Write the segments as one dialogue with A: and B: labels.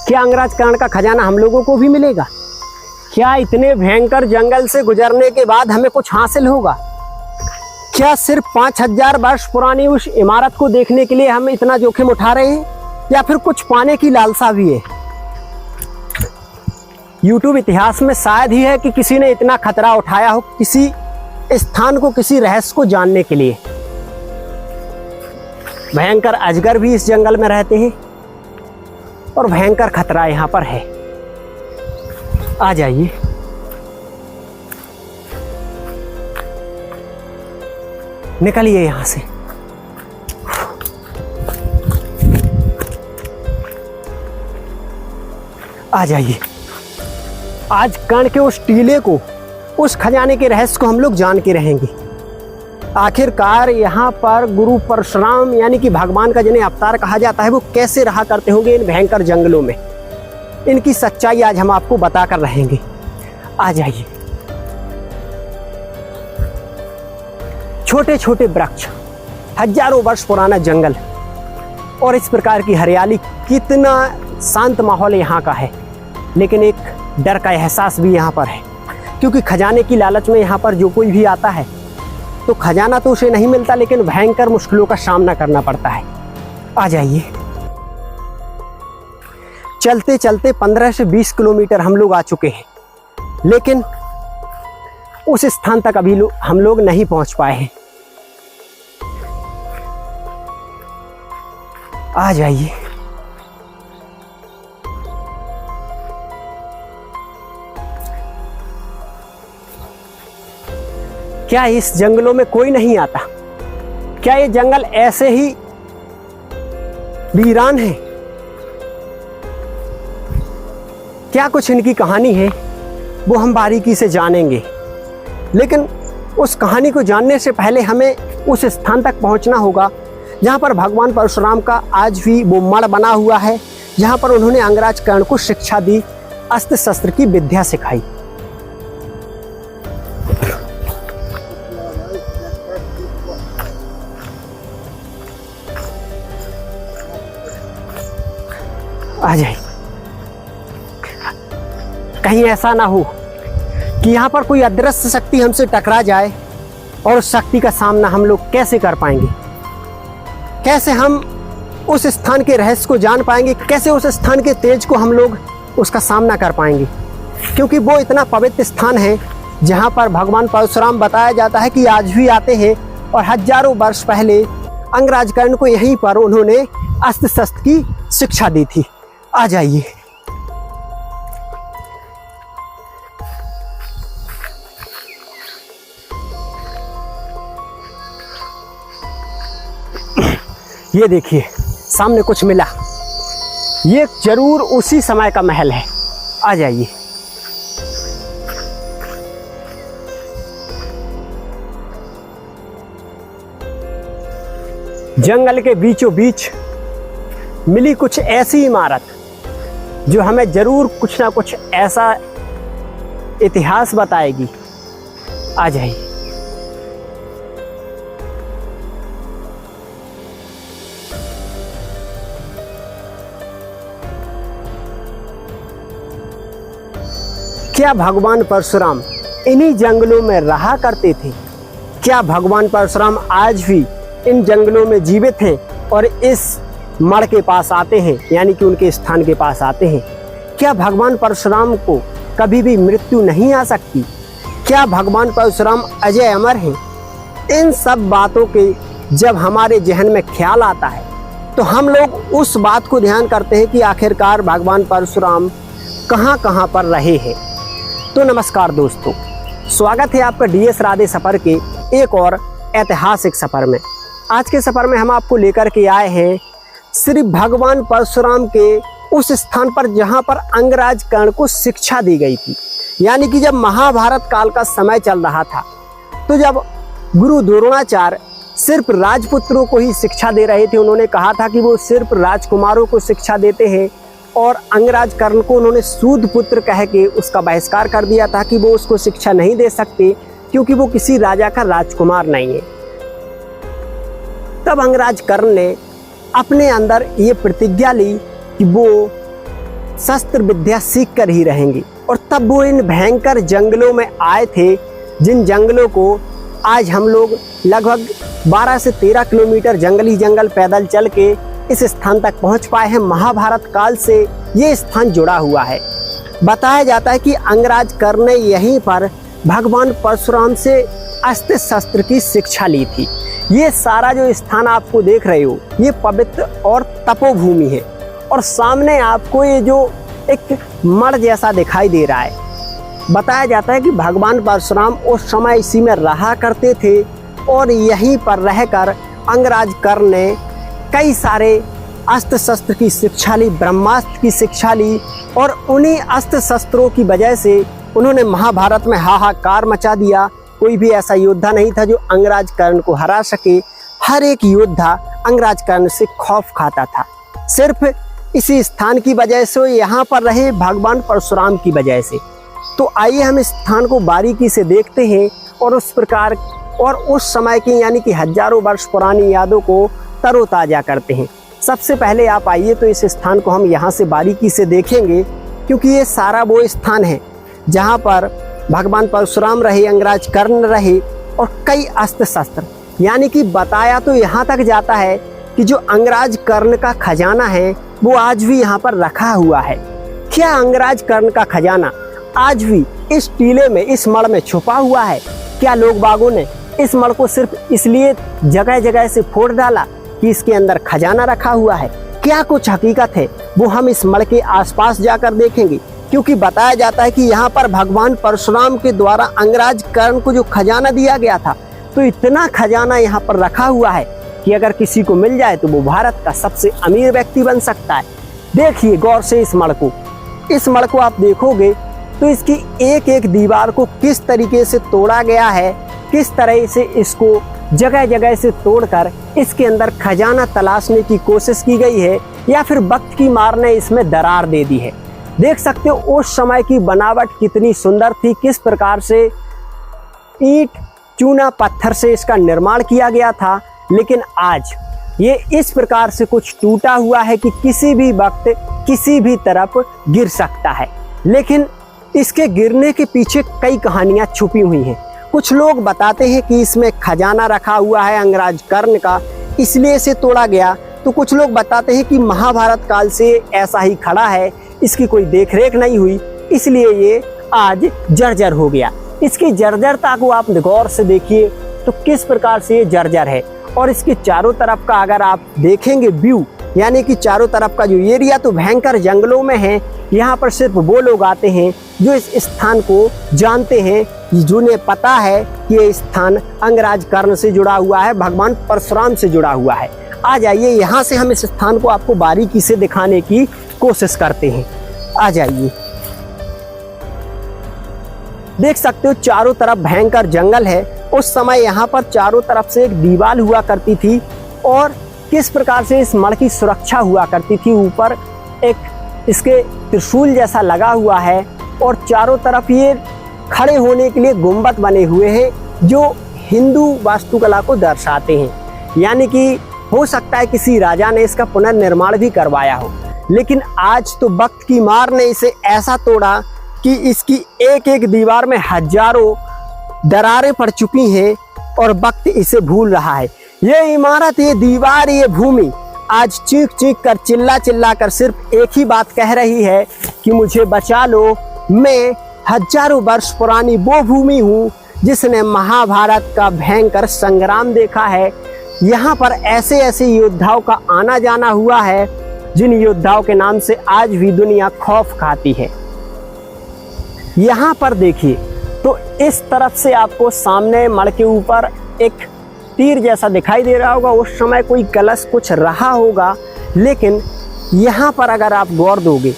A: क्या अंगराज कर्ण का खजाना हम लोगों को भी मिलेगा? क्या इतने भयंकर जंगल से गुजरने के बाद हमें कुछ हासिल होगा? क्या सिर्फ 5000 वर्ष पुरानी उस इमारत को देखने के लिए हम इतना जोखिम उठा रहे हैं, या फिर कुछ पाने की लालसा भी है? यूट्यूब इतिहास में शायद ही है कि किसी ने इतना खतरा उठाया हो किसी स्थान को, किसी रहस्य को जानने के लिए। भयंकर अजगर भी इस जंगल में रहते हैं और भयंकर खतरा यहां पर है। आ जाइए। निकलिए यहां से। आ जाइए। आज कर्ण के उस टीले को, उस खजाने के रहस्य को हम लोग जान के रहेंगे। आखिरकार यहाँ पर गुरु परशुराम यानी कि भगवान का जिन्हें अवतार कहा जाता है, वो कैसे रहा करते होंगे इन भयंकर जंगलों में। इनकी सच्चाई आज हम आपको बताकर रहेंगे। आ जाइए। छोटे छोटे वृक्ष, हजारों वर्ष पुराना जंगल और इस प्रकार की हरियाली, कितना शांत माहौल यहाँ का है। लेकिन एक डर का एहसास भी यहाँ पर है, क्योंकि खजाने की लालच में यहाँ पर जो कोई भी आता है तो खजाना तो उसे नहीं मिलता, लेकिन भयंकर मुश्किलों का सामना करना पड़ता है। आ जाइए। चलते चलते 15 से 20 किलोमीटर हम लोग आ चुके हैं, लेकिन उस स्थान तक अभी हम लोग नहीं पहुंच पाए हैं। आ जाइए। क्या इस जंगलों में कोई नहीं आता? क्या ये जंगल ऐसे ही वीरान है? क्या कुछ इनकी कहानी है? वो हम बारीकी से जानेंगे, लेकिन उस कहानी को जानने से पहले हमें उस स्थान तक पहुंचना होगा जहां पर भगवान परशुराम का आज भी वो मण बना हुआ है, जहां पर उन्होंने अंगराज कर्ण को शिक्षा दी, अस्त्र शस्त्र की विद्या सिखाई। आ जाए। कहीं ऐसा ना हो कि यहाँ पर कोई अदृश्य शक्ति हमसे टकरा जाए और उस शक्ति का सामना हम लोग कैसे कर पाएंगे? कैसे हम उस स्थान के रहस्य को जान पाएंगे? कैसे उस स्थान के तेज को हम लोग उसका सामना कर पाएंगे? क्योंकि वो इतना पवित्र स्थान है जहाँ पर भगवान परशुराम बताया जाता है कि आज भी आते हैं, और हजारों वर्ष पहले अंगराज कर्ण को यहीं पर उन्होंने अस्त्र शस्त्र की शिक्षा दी थी। आ जाइए। ये देखिए, सामने कुछ मिला। ये जरूर उसी समय का महल है। आ जाइए। जंगल के बीचों बीच मिली कुछ ऐसी इमारत जो हमें जरूर कुछ ना कुछ ऐसा इतिहास बताएगी। आ जाइए। क्या भगवान परशुराम इन्हीं जंगलों में रहा करते थे? क्या भगवान परशुराम आज भी इन जंगलों में जीवित हैं और इस मण के पास आते हैं, यानी कि उनके स्थान के पास आते हैं? क्या भगवान परशुराम को कभी भी मृत्यु नहीं आ सकती? क्या भगवान परशुराम अजय अमर हैं? इन सब बातों के जब हमारे जहन में ख्याल आता है तो हम लोग उस बात को ध्यान करते हैं कि आखिरकार भगवान परशुराम कहाँ कहाँ पर रहे हैं। तो नमस्कार दोस्तों, स्वागत है आपका डीएस राधे सफर के एक और ऐतिहासिक सफर में। आज के सफर में हम आपको लेकर के आए हैं श्री भगवान परशुराम के उस स्थान पर जहां पर अंगराज कर्ण को शिक्षा दी गई थी। यानी कि जब महाभारत काल का समय चल रहा था, तो जब गुरु द्रोणाचार्य सिर्फ राजपुत्रों को ही शिक्षा दे रहे थे, उन्होंने कहा था कि वो सिर्फ राजकुमारों को शिक्षा देते हैं, और अंगराज कर्ण को उन्होंने सूद पुत्र कह के उसका बहिष्कार कर दिया था कि वो उसको शिक्षा नहीं दे सकते क्योंकि वो किसी राजा का राजकुमार नहीं है। तब अंगराज कर्ण ने अपने अंदर ये प्रतिज्ञा ली कि वो शस्त्र विद्या सीख कर ही रहेंगे। और तब वो इन भयंकर जंगलों में आए थे, जिन जंगलों को आज हम लोग लगभग 12 से 13 किलोमीटर जंगली जंगल पैदल चल के इस स्थान तक पहुंच पाए हैं। महाभारत काल से ये स्थान जुड़ा हुआ है। बताया जाता है कि अंगराज कर्ण ने यहीं पर भगवान परशुराम से अस्त्र शस्त्र की शिक्षा ली थी। ये सारा जो स्थान आपको देख रहे हो, ये पवित्र और तपोभूमि है। और सामने आपको ये जो एक मठ जैसा दिखाई दे रहा है, बताया जाता है कि भगवान परशुराम उस समय इसी में रहा करते थे और यहीं पर रहकर अंगराज कर्ण ने कई सारे अस्त्र शस्त्र की शिक्षा ली, ब्रह्मास्त्र की शिक्षा ली। और उन्हीं अस्त्र शस्त्रों की वजह से उन्होंने महाभारत में हाहाकार मचा दिया। कोई भी ऐसा योद्धा नहीं था जो अंगराज कर्ण को हरा सके। हर एक योद्धा अंगराज कर्ण से खौफ खाता था, सिर्फ इसी स्थान की वजह से, यहाँ पर रहे भगवान परशुराम की वजह से। तो आइए हम इस स्थान को बारीकी से देखते हैं और उस प्रकार और उस समय की यानी कि हजारों वर्ष पुरानी यादों को तरोताजा करते हैं। सबसे पहले आप आइए तो इस स्थान को हम यहाँ से बारीकी से देखेंगे, क्योंकि ये सारा वो स्थान है जहाँ पर भगवान परशुराम रहे, अंगराज कर्ण रहे और कई अस्त्र शस्त्र, यानी कि बताया तो यहाँ तक जाता है कि जो अंगराज कर्ण का खजाना है वो आज भी यहाँ पर रखा हुआ है। क्या अंगराज कर्ण का खजाना आज भी इस टीले में, इस मड़ में छुपा हुआ है? क्या लोग बागों ने इस मड़ को सिर्फ इसलिए जगह जगह से फोड़ डाला कि इसके अंदर खजाना रखा हुआ है? क्या कुछ हकीकत है वो हम इस मड़ के आसपास जाकर देखेंगे, क्योंकि बताया जाता है कि यहाँ पर भगवान परशुराम के द्वारा अंगराज कर्ण को जो खजाना दिया गया था, तो इतना खजाना यहाँ पर रखा हुआ है कि अगर किसी को मिल जाए तो वो भारत का सबसे अमीर व्यक्ति बन सकता है। देखिए गौर से इस मड़ को, इस मड़ को आप देखोगे तो इसकी एक एक दीवार को किस तरीके से तोड़ा गया है, किस तरह से इसको जगह जगह से तोड़कर इसके अंदर खजाना तलाशने की कोशिश की गई है, या फिर वक्त की मार ने इसमें दरार दे दी है। देख सकते हो उस समय की बनावट कितनी सुंदर थी, किस प्रकार से ईंट चूना पत्थर से इसका निर्माण किया गया था। लेकिन आज ये इस प्रकार से कुछ टूटा हुआ है कि किसी भी वक्त किसी भी तरफ गिर सकता है। लेकिन इसके गिरने के पीछे कई कहानियां छुपी हुई हैं। कुछ लोग बताते हैं कि इसमें खजाना रखा हुआ है अंगराज कर्ण का, इसलिए इसे तोड़ा गया। तो कुछ लोग बताते हैं कि महाभारत काल से ऐसा ही खड़ा है, इसकी कोई देखरेख नहीं हुई, इसलिए ये आज जर्जर हो गया। इसकी जर्जरता को आप गौर से देखिए तो किस प्रकार से ये जर्जर है। और इसके चारों तरफ का अगर आप देखेंगे व्यू, यानी कि चारों तरफ का जो एरिया तो भयंकर जंगलों में है। यहाँ पर सिर्फ वो लोग आते हैं जो इस स्थान को जानते हैं, जिन्हें पता है कि ये स्थान अंगराज कर्ण से जुड़ा हुआ है, भगवान परशुराम से जुड़ा हुआ है। आ जाइए यहाँ से हम इस स्थान को आपको बारीकी से दिखाने की कोशिश करते हैं। आ जाइए, देख सकते हो चारों तरफ भयंकर जंगल है। उस समय यहाँ पर चारों तरफ से एक दीवार हुआ करती थी और किस प्रकार से इस मड़ की सुरक्षा हुआ करती थी। ऊपर एक इसके त्रिशूल जैसा लगा हुआ है और चारों तरफ ये खड़े होने के लिए गुंबद बने हुए हैं जो हिंदू वास्तुकला को दर्शाते हैं। यानी कि हो सकता है किसी राजा ने इसका पुनर्निर्माण भी करवाया हो, लेकिन आज तो वक्त की मार ने इसे ऐसा तोड़ा कि इसकी एक एक दीवार में हजारों दरारें पड़ चुकी हैं और वक्त इसे भूल रहा है। ये इमारत, ये दीवार, ये भूमि आज चीख चीख कर, चिल्ला चिल्ला कर सिर्फ एक ही बात कह रही है कि मुझे बचा लो। मैं हजारों वर्ष पुरानी वो भूमि हूँ जिसने महाभारत का भयंकर संग्राम देखा है। यहाँ पर ऐसे ऐसे योद्धाओं का आना जाना हुआ है जिन योद्धाओं के नाम से आज भी दुनिया खौफ खाती है। यहाँ पर देखिए तो इस तरफ से आपको सामने मड़ के ऊपर एक तीर जैसा दिखाई दे रहा होगा। उस समय कोई कलश कुछ रहा होगा, लेकिन यहाँ पर अगर आप गौर दोगे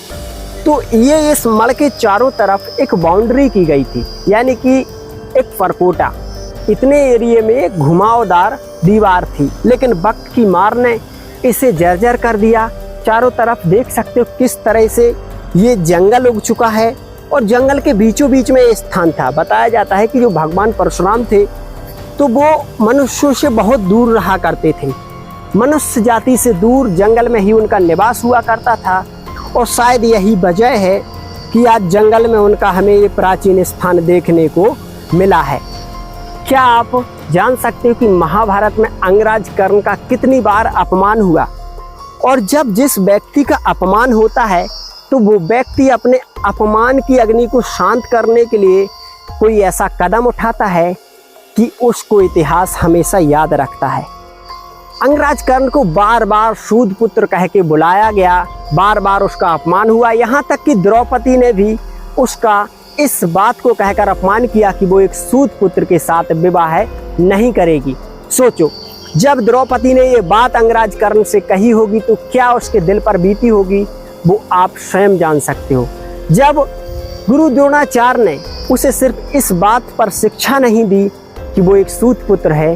A: तो ये इस मड़ के चारों तरफ एक बाउंड्री की गई थी, यानी कि एक फरकोटा। इतने एरिया में एक घुमावदार दीवार थी, लेकिन वक्त की मार ने इसे जर्जर कर दिया। चारों तरफ देख सकते हो किस तरह से ये जंगल उग चुका है और जंगल के बीचों बीच में ये स्थान था। बताया जाता है कि जो भगवान परशुराम थे तो वो मनुष्यों से बहुत दूर रहा करते थे, मनुष्य जाति से दूर जंगल में ही उनका निवास हुआ करता था। और शायद यही वजह है कि आज जंगल में उनका हमें ये प्राचीन स्थान देखने को मिला है। क्या आप जान सकते हो कि महाभारत में अंगराज कर्ण का कितनी बार अपमान हुआ? और जब जिस व्यक्ति का अपमान होता है तो वो व्यक्ति अपने अपमान की अग्नि को शांत करने के लिए कोई ऐसा कदम उठाता है कि उसको इतिहास हमेशा याद रखता है। अंगराज कर्ण को बार बार सूद पुत्र कह के बुलाया गया, बार बार उसका अपमान हुआ, यहाँ तक कि द्रौपदी ने भी उसका इस बात को कहकर अपमान किया कि वो एक सूद पुत्र के साथ विवाह नहीं करेगी। सोचो, जब द्रौपदी ने ये बात अंगराज कर्ण से कही होगी तो क्या उसके दिल पर बीती होगी, वो आप स्वयं जान सकते हो। जब गुरु द्रोणाचार्य ने उसे सिर्फ इस बात पर शिक्षा नहीं दी कि वो एक सूत पुत्र है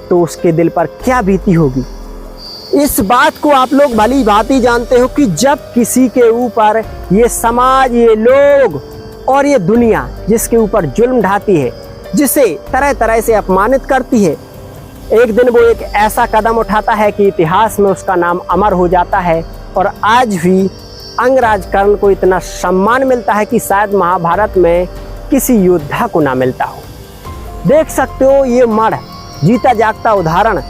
A: तो उसके दिल पर क्या बीती होगी। इस बात को आप लोग भली भांति जानते हो कि जब किसी के ऊपर ये समाज, ये लोग और ये दुनिया जिसके ऊपर जुल्म ढाती है, जिसे तरह तरह से अपमानित करती है, एक दिन वो एक ऐसा कदम उठाता है कि इतिहास में उसका नाम अमर हो जाता है। और आज भी अंगराज कर्ण को इतना सम्मान मिलता है कि शायद महाभारत में किसी योद्धा को ना मिलता हो। देख सकते हो, ये मढ़ जीता जागता उदाहरण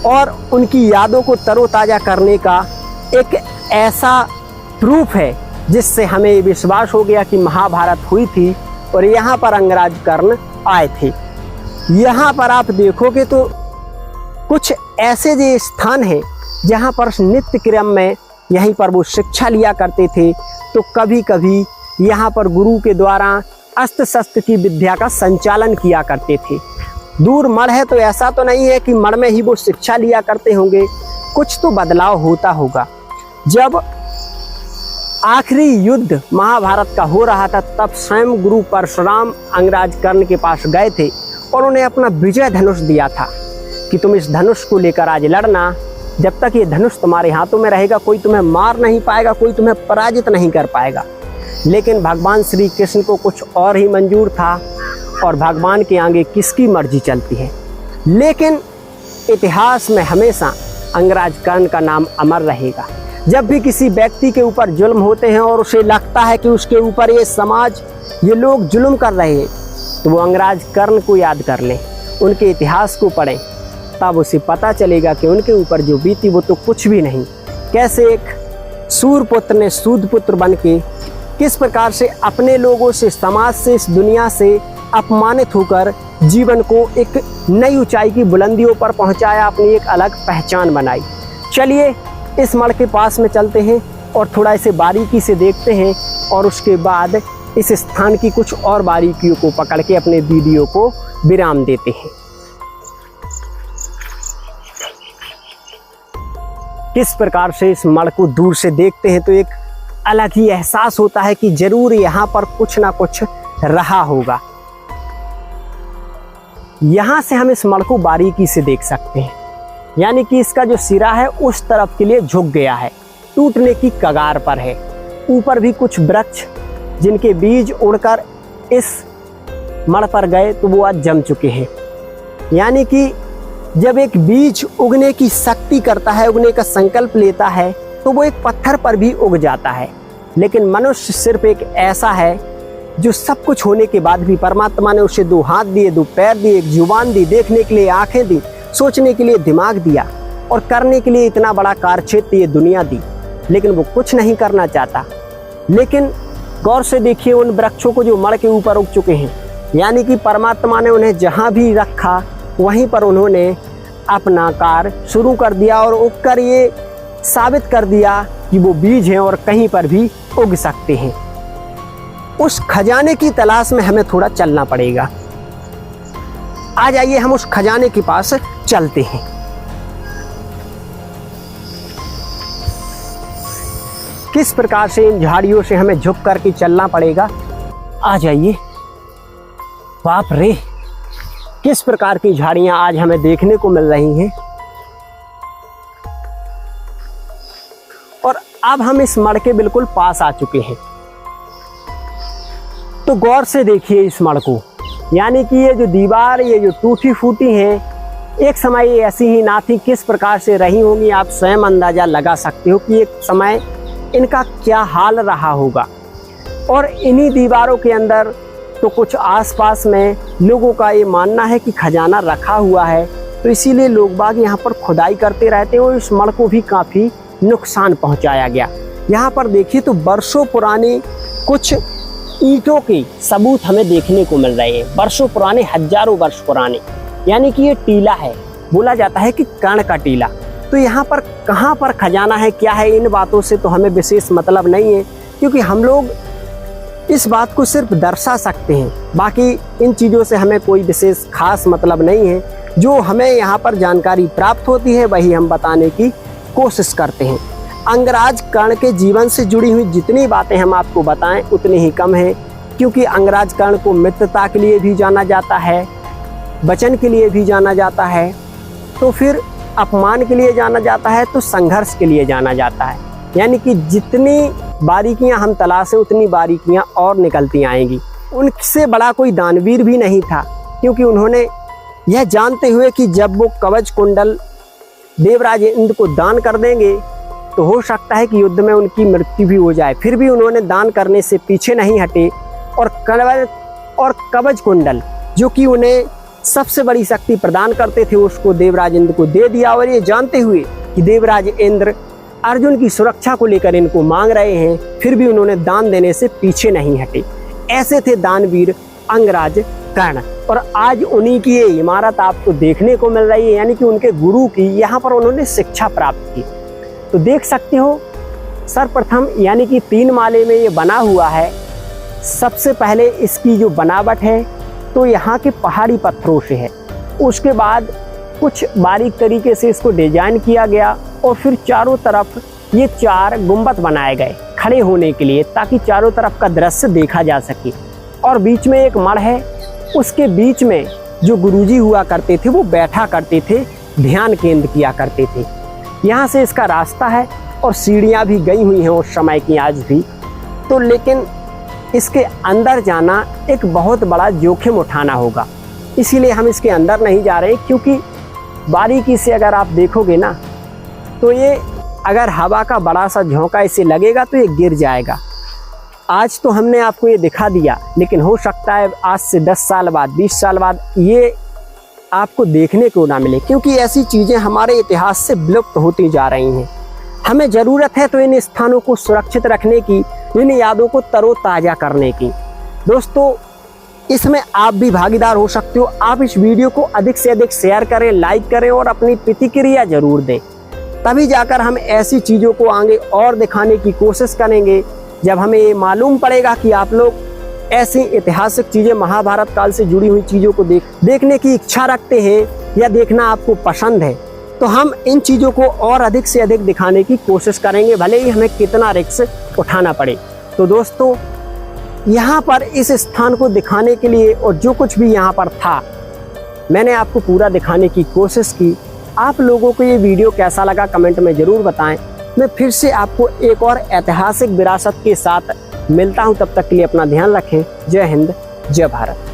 A: और उनकी यादों को तरोताजा करने का एक ऐसा प्रूफ है जिससे हमें ये विश्वास हो गया कि महाभारत हुई थी और यहाँ पर अंगराज कर्ण आए थे। यहाँ पर आप देखोगे तो कुछ ऐसे जो स्थान हैं जहाँ पर नित्य क्रम में यहीं पर वो शिक्षा लिया करते थे, तो कभी कभी यहाँ पर गुरु के द्वारा अस्त्र शस्त्र की विद्या का संचालन किया करते थे। दूर मढ़ है तो ऐसा तो नहीं है कि मढ़ में ही वो शिक्षा लिया करते होंगे, कुछ तो बदलाव होता होगा। जब आखिरी युद्ध महाभारत का हो रहा था तब स्वयं गुरु परशुराम अंगराज कर्ण के पास गए थे और उन्हें अपना विजय धनुष दिया था कि तुम इस धनुष को लेकर आज लड़ना। जब तक ये धनुष तुम्हारे हाथों में रहेगा कोई तुम्हें मार नहीं पाएगा, कोई तुम्हें पराजित नहीं कर पाएगा। लेकिन भगवान श्री कृष्ण को कुछ और ही मंजूर था और भगवान के आगे किसकी मर्जी चलती है। लेकिन इतिहास में हमेशा अंगराज कर्ण का नाम अमर रहेगा। जब भी किसी व्यक्ति के ऊपर जुल्म होते हैं और उसे लगता है कि उसके ऊपर ये समाज, ये लोग जुल्म कर रहे हैं, तो वो अंगराज कर्ण को याद कर लें, उनके इतिहास को पढ़ें, तब उसे पता चलेगा कि उनके ऊपर जो बीती वो तो कुछ भी नहीं। कैसे एक सूरपुत्र ने सूदपुत्र बन के किस प्रकार से अपने लोगों से, समाज से, इस दुनिया से अपमानित होकर जीवन को एक नई ऊंचाई की बुलंदियों पर पहुंचाया, अपनी एक अलग पहचान बनाई। चलिए इस मढ़ के पास में चलते हैं और थोड़ा इसे बारीकी से देखते हैं और उसके बाद इस स्थान की कुछ और बारीकियों को पकड़ के अपने वीडियो को विराम देते हैं। किस प्रकार से इस मढ़ को दूर से देखते हैं तो एक अलग ही एहसास होता है कि जरूर यहाँ पर कुछ ना कुछ रहा होगा। यहाँ से हम इस मढ़ को बारीकी से देख सकते हैं, यानी कि इसका जो सिरा है उस तरफ के लिए झुक गया है, टूटने की कगार पर है। ऊपर भी कुछ वृक्ष जिनके बीज उड़कर इस मढ़ पर गए तो वो आज जम चुके हैं। यानी कि जब एक बीज उगने की शक्ति करता है, उगने का संकल्प लेता है, तो वो एक पत्थर पर भी उग जाता है। लेकिन मनुष्य सिर्फ एक ऐसा है जो सब कुछ होने के बाद भी परमात्मा ने उसे 2 हाथ दिए, 2 पैर दिए, एक जुबान दी, देखने के लिए आंखें दी, सोचने के लिए दिमाग दिया और करने के लिए इतना बड़ा कार्यक्षेत्र ये दुनिया दी, लेकिन वो कुछ नहीं करना चाहता। लेकिन गौर से देखिए उन वृक्षों को जो मढ़ के ऊपर उग चुके हैं, यानी कि परमात्मा ने उन्हें जहाँ भी रखा वहीं पर उन्होंने अपना कार्य शुरू कर दिया और उगकर ये साबित कर दिया कि वो बीज हैं और कहीं पर भी उग सकते हैं। उस खजाने की तलाश में हमें थोड़ा चलना पड़ेगा। आ जाइए हम उस खजाने के पास चलते हैं। किस प्रकार से इन झाड़ियों से हमें झुक करके चलना पड़ेगा, आ जाइए। बाप रे, किस प्रकार की झाड़ियां आज हमें देखने को मिल रही हैं। और अब हम इस मढ़ के बिल्कुल पास आ चुके हैं। तो गौर से देखिए इस मढ़ को, यानी कि ये जो दीवार, ये जो टूटी फूटी हैं, एक समय ये ऐसी ही ना थी, किस प्रकार से रही होंगी आप स्वयं अंदाजा लगा सकते हो कि एक समय इनका क्या हाल रहा होगा। और इन्हीं दीवारों के अंदर तो कुछ आसपास में लोगों का ये मानना है कि खजाना रखा हुआ है, तो इसीलिए लोग बाग यहाँ पर खुदाई करते रहते हैं और इस मड़ को भी काफ़ी नुकसान पहुँचाया गया। यहाँ पर देखिए तो वर्षों पुराने कुछ ईंटों के सबूत हमें देखने को मिल रहे हैं, वर्षों पुराने, हजारों वर्ष पुराने। यानी कि ये टीला है, बोला जाता है कि कर्ण का टीला। तो यहाँ पर कहाँ पर खजाना है, क्या है, इन बातों से तो हमें विशेष मतलब नहीं है, क्योंकि हम लोग इस बात को सिर्फ दर्शा सकते हैं। बाकी इन चीज़ों से हमें कोई विशेष खास मतलब नहीं है। जो हमें यहाँ पर जानकारी प्राप्त होती है वही हम बताने की कोशिश करते हैं। अंगराज कर्ण के जीवन से जुड़ी हुई जितनी बातें हम आपको बताएं उतनी ही कम है, क्योंकि अंगराज कर्ण को मित्रता के लिए भी जाना जाता है, वचन के लिए भी जाना जाता है, तो फिर अपमान के लिए जाना जाता है, तो संघर्ष के लिए जाना जाता है। यानी कि जितनी बारीकियां हम तलाशें उतनी बारीकियां और निकलती आएंगी। उनसे बड़ा कोई दानवीर भी नहीं था, क्योंकि उन्होंने यह जानते हुए कि जब वो कवच कुंडल देवराज इंद्र को दान कर देंगे तो हो सकता है कि युद्ध में उनकी मृत्यु भी हो जाए, फिर भी उन्होंने दान करने से पीछे नहीं हटे और कवच कुंडल जो कि उन्हें सबसे बड़ी शक्ति प्रदान करते थे उसको देवराज इंद्र को दे दिया। और ये जानते हुए कि देवराज इंद्र अर्जुन की सुरक्षा को लेकर इनको मांग रहे हैं, फिर भी उन्होंने दान देने से पीछे नहीं हटे। ऐसे थे दानवीर अंगराज कर्ण। और आज उन्हीं की ये इमारत आपको देखने को मिल रही है, यानी कि उनके गुरु की यहाँ पर उन्होंने शिक्षा प्राप्त की। तो देख सकते हो सर्वप्रथम यानी कि 3 माले में ये बना हुआ है। सबसे पहले इसकी जो बनावट है तो यहाँ के पहाड़ी पत्थरों से है, उसके बाद कुछ बारीक तरीके से इसको डिजाइन किया गया और फिर चारों तरफ ये 4 गुंबद बनाए गए खड़े होने के लिए, ताकि चारों तरफ का दृश्य देखा जा सके। और बीच में एक मड़ है, उसके बीच में जो गुरुजी हुआ करते थे वो बैठा करते थे, ध्यान केंद्र किया करते थे। यहाँ से इसका रास्ता है और सीढ़ियाँ भी गई हुई हैं उस समय की आज भी। तो लेकिन इसके अंदर जाना एक बहुत बड़ा जोखिम उठाना होगा, इसीलिए हम इसके अंदर नहीं जा रहे, क्योंकि बारीकी से अगर आप देखोगे ना तो ये अगर हवा का बड़ा सा झोंका इसे लगेगा तो ये गिर जाएगा। आज तो हमने आपको ये दिखा दिया, लेकिन हो सकता है आज से 10 साल बाद, 20 साल बाद ये आपको देखने को ना मिले, क्योंकि ऐसी चीज़ें हमारे इतिहास से विलुप्त होती जा रही हैं। हमें ज़रूरत है तो इन स्थानों को सुरक्षित रखने की, इन यादों को तरोताज़ा करने की। दोस्तों, इसमें आप भी भागीदार हो सकते हो। आप इस वीडियो को अधिक से अधिक शेयर करें, लाइक करें और अपनी प्रतिक्रिया ज़रूर दें, तभी जाकर हम ऐसी चीज़ों को आगे और दिखाने की कोशिश करेंगे। जब हमें ये मालूम पड़ेगा कि आप लोग ऐसी ऐतिहासिक चीज़ें, महाभारत काल से जुड़ी हुई चीज़ों को देखने की इच्छा रखते हैं या देखना आपको पसंद है, तो हम इन चीज़ों को और अधिक से अधिक दिखाने की कोशिश करेंगे, भले ही हमें कितना रिस्क उठाना पड़े। तो दोस्तों, यहाँ पर इस स्थान को दिखाने के लिए और जो कुछ भी यहाँ पर था मैंने आपको पूरा दिखाने की कोशिश की। आप लोगों को ये वीडियो कैसा लगा कमेंट में ज़रूर बताएं। मैं फिर से आपको एक और ऐतिहासिक विरासत के साथ मिलता हूँ, तब तक के लिए अपना ध्यान रखें। जय हिंद, जय भारत।